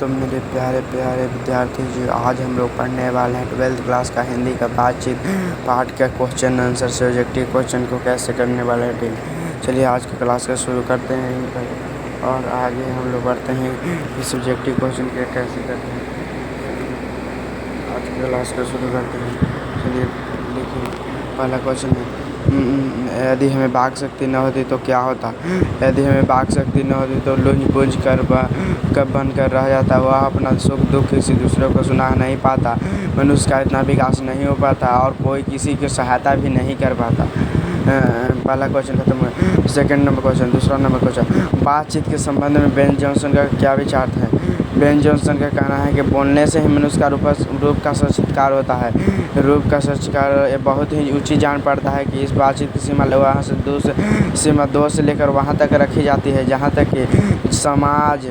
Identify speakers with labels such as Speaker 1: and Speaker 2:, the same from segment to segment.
Speaker 1: तो मेरे प्यारे प्यारे विद्यार्थी जी, आज हम लोग पढ़ने वाले हैं 12th क्लास का हिंदी का बातचीत पाठ का क्वेश्चन आंसर से ऑब्जेक्टिव क्वेश्चन को कैसे करने वाले हैं डील। चलिए आज की क्लास का शुरू करते हैं यहीं पर और आगे हम लोग बढ़ते हैं इस ऑब्जेक्टिव क्वेश्चन के कैसे करते हैं। आज की क्लास का शुरू करते हैं। चलिए देखिए, पहला क्वेश्चन है, यदि हमें वाक शक्ति न होती तो क्या होता। यदि हमें वाक शक्ति न होती तो लुंज बुझ कर कब बन कर रह जाता। वह अपना सुख दुख किसी दूसरे को सुना नहीं पाता, मनुष्य का इतना विकास नहीं हो पाता और कोई किसी की सहायता भी नहीं कर पाता। पहला क्वेश्चन खत्म हुआ। सेकंड नंबर क्वेश्चन, दूसरा नंबर क्वेश्चन, बातचीत के संबंध में बेन जॉनसन का क्या विचार है। बेन जॉनसन का कहना है कि बोलने से ही मनुष्य का रूप का साक्षात्कार होता है। रूप का साक्षात्कार बहुत ही ऊंची जान पड़ता है कि इस बातचीत की सीमा वहाँ से सीमा 2 से लेकर वहाँ तक रखी जाती है जहाँ तक कि समाज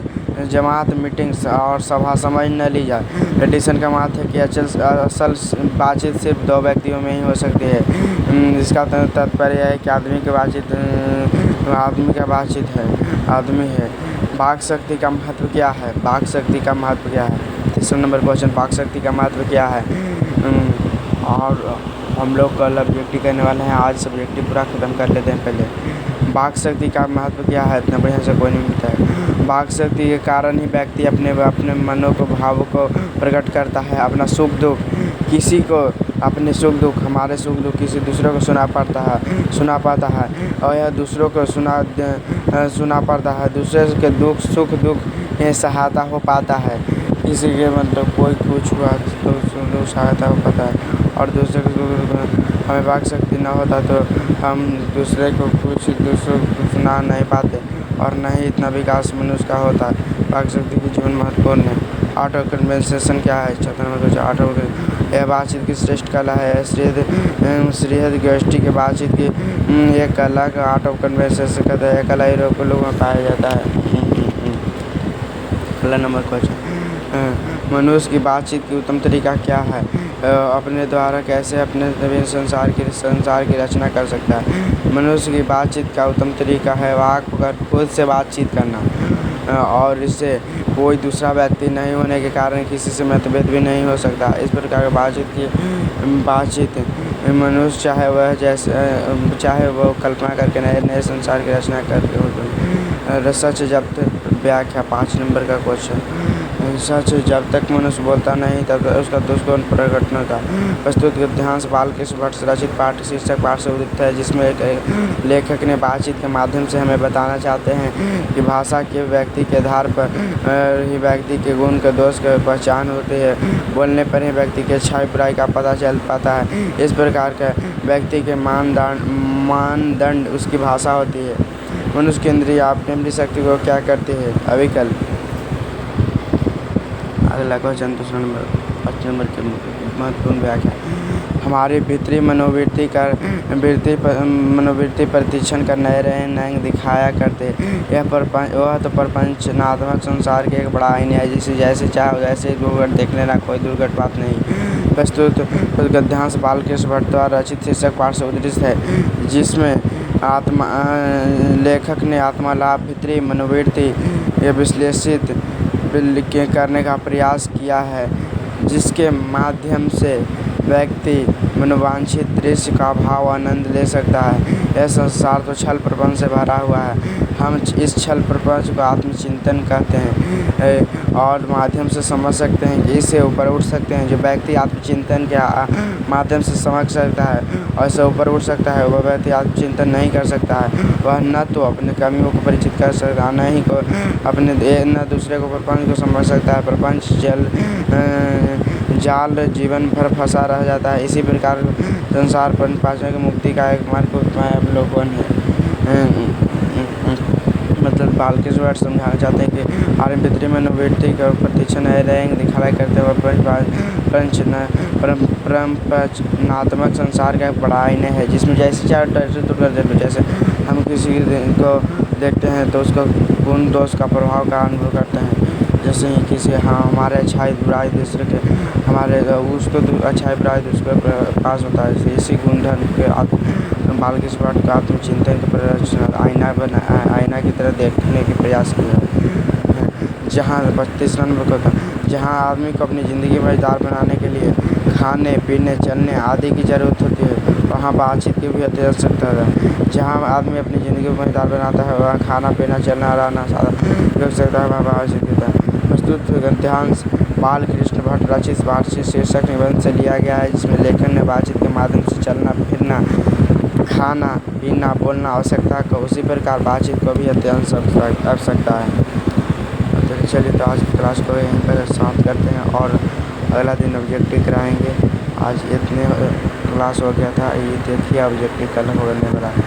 Speaker 1: जमात मीटिंग्स और सभा समझ न ली जाए। एडिसन का मत है कि असल बातचीत सिर्फ 2 व्यक्तियों में ही हो सकती है। इसका तात्पर्य है कि आदमी का बातचीत आदमी है। वाक शक्ति का महत्व क्या है। वाक शक्ति का महत्व क्या है। तीसरा नंबर क्वेश्चन, वाक शक्ति का महत्व क्या है। और हम लोग कल ऑब्जेक्टिव करने वाले हैं। आज सब्जेक्टिव पूरा ख़त्म कर लेते हैं पहले। वाक शक्ति का महत्व क्या है, इतना बढ़िया से कोई नहीं बताया। वाक शक्ति के कारण ही व्यक्ति अपने मनों को भावों को प्रकट करता है। अपना सुख दुख किसी को अपने सुख दुख हमारे सुख दुख किसी दूसरे को सुना पाता है और यह दूसरों को सुना पाता है। दूसरे के दुख सुख दुख में सहायता हो पाता है। किसी के मतलब कोई कुछ हुआ तो सहायता हो पाता है और दूसरे को हमें वाक शक्ति न होता तो हम दूसरे को सुना नहीं पाते और न ही इतना विकास मनुष्य का होता। वाक शक्ति की जीवन महत्वपूर्ण है। आर्ट ऑफ कन्वर्सेशन क्या है। चौथा नंबर क्वेश्चन, आर्ट ऑफ यह बातचीत की श्रेष्ठ कला है। श्रीहद गोष्ठी के बातचीत की एक कला का आर्ट ऑफ कन्वर्सेशन कहते हैं। कला यूरोप के लोगों में पाया जाता है। अगला नंबर क्वेश्चन, मनुष्य की बातचीत की उत्तम तरीका क्या है। अपने द्वारा कैसे अपने संसार की रचना कर सकता है। मनुष्य की बातचीत का उत्तम तरीका है वाक होकर खुद से बातचीत करना और इससे कोई दूसरा व्यक्ति नहीं होने के कारण किसी से मतभेद भी नहीं हो सकता। इस प्रकार की बातचीत मनुष्य चाहे वह कल्पना करके नए संसार की रचना करके सच जब व्याख्या। 5 नंबर का क्वेश्चन, सच जब तक मनुष्य बोलता नहीं तब उसका दुष्गुण प्रकट न होता। प्रस्तुत गद्यांश बालकृष्ण भट्ट से रचित पाठ शीर्षक पाठ से उदित है, जिसमें एक लेखक ने बातचीत के माध्यम से हमें बताना चाहते हैं कि भाषा के व्यक्ति के आधार पर ही व्यक्ति के गुण के दोष की पहचान होती है। बोलने पर ही व्यक्ति की अच्छाई बुराई का पता चल पाता है। इस प्रकार के व्यक्ति के मानदंड उसकी भाषा होती है। मनुष्य की इंद्रियाँ अपनी शक्ति को क्या करती है, अविकल। अगला क्वेश्चन, दूसरा नंबर 5 नंबर की महत्वपूर्ण व्याख्या। हमारी भीतरी मनोवृत्ति परीक्षण कर नए नंग दिखाया करते। वह तो प्रपंचनात्मक संसार के एक बड़ा आईना है, जिसे जैसे चाहे वैसे दुर्गत देख लेना, कोई दुर्गत बात नहीं। प्रस्तुत गद्यांश बालकृष्ण भट्ट द्वारा रचित शीर्षक पाठ से उद्धृत है, जिसमें लेखक ने आत्मा लाभ भीतरी मनोवृत्ति विश्लेषित करने का प्रयास किया है, जिसके माध्यम से व्यक्ति मनोवांछित दृश्य का भाव आनंद ले सकता है। यह संसार तो छल प्रपंच से भरा हुआ है। हम इस छल प्रपंच को आत्मचिंतन कहते हैं और माध्यम से समझ सकते हैं कि इससे ऊपर उठ सकते हैं। जो व्यक्ति आत्मचिंतन के माध्यम से समझ सकता है और इससे ऊपर उठ सकता है, वह व्यक्ति आत्मचिंतन नहीं कर सकता है। वह न तो अपने कमियों को परिचित कर सकता है, न दूसरे को प्रपंच को समझ सकता है। प्रपंच जाल जीवन भर फंसा रह जाता है। इसी प्रकार संसार पर पाचन की मुक्ति का एकमात्र उपाय अवलोकन है। मतलब बालकृष्ण भट्ट समझाना चाहते हैं कि हमारे भीतरी मनोवृत्ति का प्रतिक्षण दिखाया करते हुए प्रपंचनात्मक संसार का एक बड़ा आईना है, जिसमें जैसे चाहे जैसे हम किसी को देखते हैं तो उसका गुण दोष का प्रभाव का अनुभव करते हैं। जैसे ही किसी हमारे अच्छाई बुराई दूसरे के उसको अच्छाई बुराई दूसरे के पास होता है। इसी गुणधर्म के बालकृष्ण भट्ट का आत्मचिंतन का आईना की तरह देखने के प्रयास किया है। जहाँ 32 नंबर का था, जहाँ आदमी को अपनी ज़िंदगी मज़ेदार बनाने के लिए खाने पीने चलने आदि की ज़रूरत होती है, वहाँ बातचीत की भी अति आवश्यकता है। जहाँ आदमी अपनी ज़िंदगी को मज़ेदार बनाता है, वहाँ खाना पीना चलना रहना सारा हो सकता है, वहाँ बातचीत होता है। प्रस्तुत गद्यांश बालकृष्ण भट्ट रचित बातचीत शीर्षक निबंध से लिया गया है, जिसमें लेखक ने बातचीत के माध्यम से चलना फिरना खाना पीना बोलना आवश्यकता को उसी प्रकार बातचीत को भी अत्यंत आवश्यकता है। तो चलिए, तो आज की क्लास को यहीं पर समाप्त करते हैं और अगला दिन ऑब्जेक्टिव कराएंगे। आज इतने क्लास हो गया था, ये देखिए ऑब्जेक्टिव कल होने वाला है।